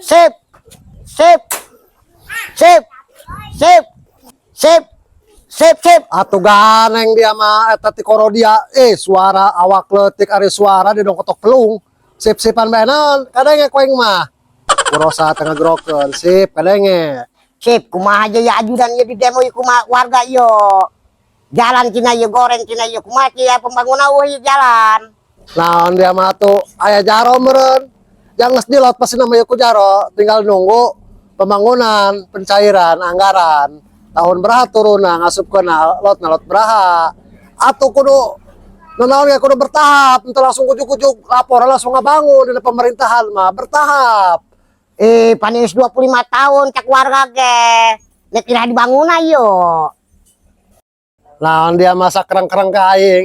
Sip, sip, sip, sip, sip, sip, sip. Atuh ganeng dia mah eta ti korodia suara awak leutik ari suara di dong kotok pelung. Sip-sipan bae naon kadenge koeng mah. Kurosa tengah grokeun sip kadenge. Sip, kumaha aja ya ajudan ya di demo ya kumaha warga yo. Jalan cina yo goreng cina yo kumaha ya pembangunan eueuh jalan. Naon dia mah tuh aya jaro meureun. Yang geus dilot pasti namanya ku jaro, tinggal nunggu pembangunan, pencairan, anggaran. Tahun beraha turunna ngasupkeunna lot beraha. Atuh kudu naon ya kudu bertahap, ente langsung kujuk-kujuk lapor langsung ngabangun di pemerintahan mah bertahap. Panis 25 tahun cak warga ge. Nek kira dibangun ayo. Naon dia masa kereng-kereng ke aing.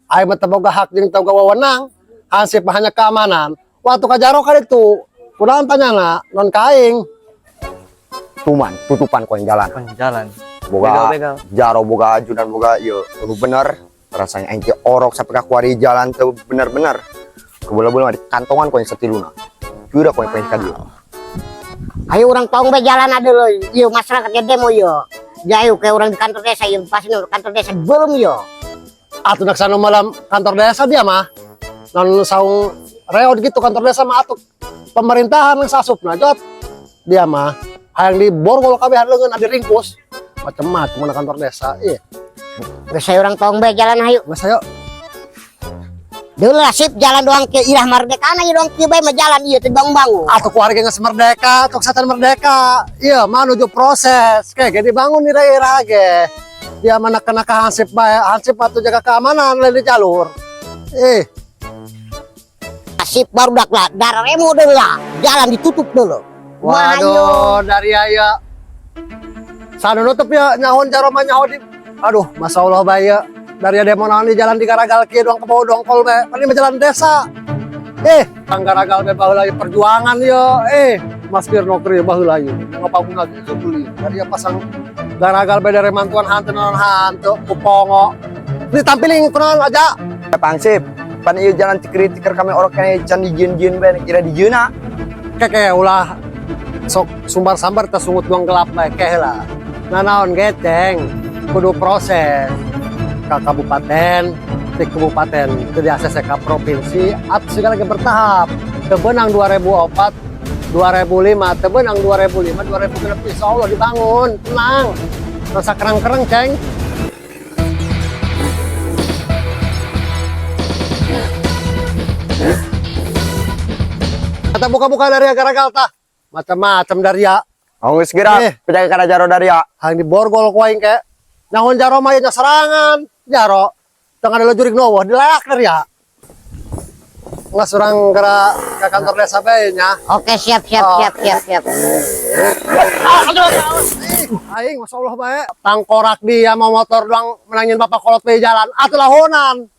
Aing mah teu boga hak jeung teu boga wewenang. Hansip mah hanya keamanan. Waktu kajaro kali itu, kunaon tanyana non ka aing. Tuman tutupan koeng jalan. Jalan. Boga Begal. jaro boga ajudan boga ieu bener. Rasanya aing teh orok sampai ka kuari jalan teu bener-bener. Kebola-bola di kantongan koeng satiluna. Kira koeng ka dieu. Ayo orang tong be jalan ada loh. Yo masyarakat ge demo yo. Jauh ke orang di kantor desa yo pasti kantor desa belum yo. Atuh nak sana malam kantor desa dia mah. Non saung reot gitu kantor desa mah atuh pemerintahan yang sasupna jot. Dia mah hayang di borgol kabeh leungeun adi ringkus. Macem-macem kantor desa. Iya. Geus orang tong be jalan ayo. Mas ayo. Dulu lah sip jalan doang ke Irah Merdeka na doang ke bae mah jalan ieu teh bangun. Atuh keluarga geus merdeka, atuh kesehatan merdeka. Iya, menuju proses. Kayak dibangun di daerah ge. Dia mana kena ke hansip bae, hansip atuh jaga keamanan lain di jalur. Sip baru dak lah, darah remo dulu lah. Jalan ditutup dulu. Waduh, dari aya. Sana nutup ya nyahon jaro mah nyaho di. Aduh, Masya Allah bae ya. Dari demo naon di jalan di Garagal kieu doang ke bawah dongkol bae. Kan di jalan desa. Garagal bae baheula perjuangan ya. Masker nokri baheula ieu. Ngapaguna gitu beli. Dari pasang Garagal bae dari mantuan hantu naon hantu kupongo. Ditampilin kunaon aja. Pangsip, pan ieu jalan tikir-tikir kami orok kene can dijieun-jieun bae kira dijieuna. Keke ulah sok sumbar sambar tersungut doang gelap bae keh lah. Nah naon geceng kudu proses ke kabupaten, di kabupaten ke ACC ke provinsi, atau segala bertahap. Tebenang 2004, 2005, tebenang 2005, 2006, insya Allah dibangun, tenang. Rasa kerang-kerang, ceng. Kata buka-buka dari Garagal tah, macam-macam dari ya. Geus geura penjaga kana jaro dari ya. Hang di borgol kuaing ke. Nahon jaro mah nya serangan. Jaro tengah ada jurik nowo dilayak dari ya. Nggak surang ke kantor desa bae nya. Oke siap. Aing Masya Allah bae. Tangkorak dia mau motor doang menangin bapak kolot bae jalan. Atuh lahonan.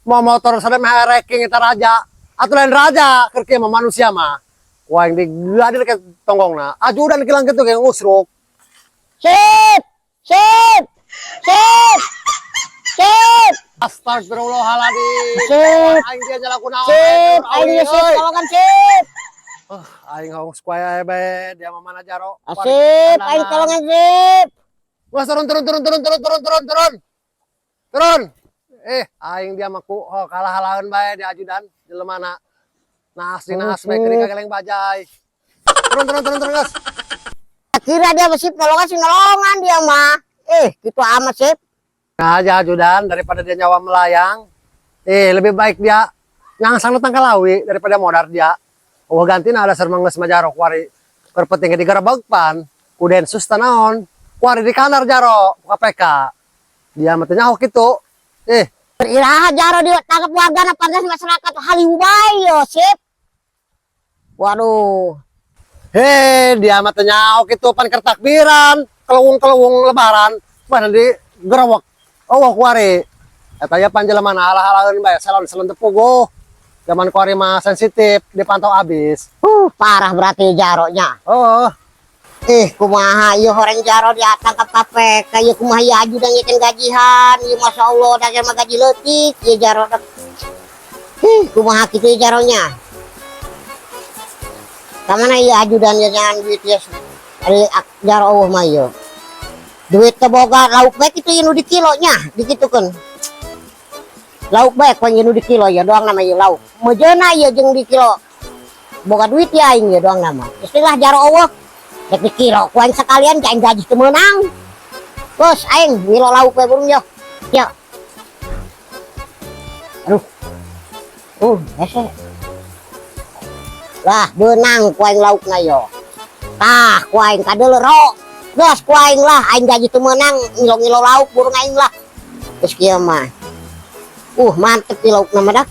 Mau motor sadem ranking eta raja. Atuh lain raja keur kieu mah manusia mah. Wah yang digadi ke tonggongna. Ajudan kilang kitu ge ngusruk. Sip. Astagfirullahaladzim. Sip. Aing dia jalan kunaon. Sip, aing geus tolongan sip. Aing ngomong supaya bae dia mah mana jaro. Sip, aing tolongan sip. Wah turun. Aing dia mah ku kalah-halaheun bae di ajudan jelemana. Naas bae keuring kageleng bajai. Turun guys. Kira dia sip nolongan dia mah. Gitu amat sip. Nah aja ajudan daripada dia nyawa melayang. Lebih baik dia nyangsang tangkalawi daripada modar dia. Gantina ada sermang geus majaro kuari perpenting di Garebegpan. Ku Densus tanaon. Kuari di kanar jaro KPK. Dia mah teh nyaho kitu. Iraha jaro dia tangkap warga na pantas masyarakat haliu bae yo sip. Waduh. Dia mah teh nyaho kitu pan keur takbiran, kelewung lebaran, mana di gerawak. Kuari. Eta ya panjeleman halah-halaheun bae salon tepuguh. Zaman kuari mah sensitif, dipantau abis. Parah berarti jaronya. Kumaha ieu horeng jaro dia tangkap KPK ieu kumaha ieu ajudan ngeukeun gajihan ieu Masya Allah dasar mah gaji leutik ieu jaro. Kumaha kitu jaronya. Kamana ieu ajudan ya jangan duit ya. Ari jar eueuh mah ieu. Duit teh boga lauk bae kitu ieu nu di kilonya, dikitukeun. Lauk bae poe nu di kilo ya doang nama ieu lauk. Mejeuna ieu jeung di kilo. Boga duit ya aing ieu doang nama. Istilah jar eueuh. Rek di kilo ku aing sakalian ka aing gaji teu meunang. Bos aing ngilo lauk bae burung yo. Yo. Aduh. Hese. Lah beunang ku aing laukna yo. Tah ku aing kadeulero. Gas ku aing lah aing gaji teu meunang ngilo-ngilo lauk burung aing lah. Geus kieu mah. Mantep di laukna mah dak.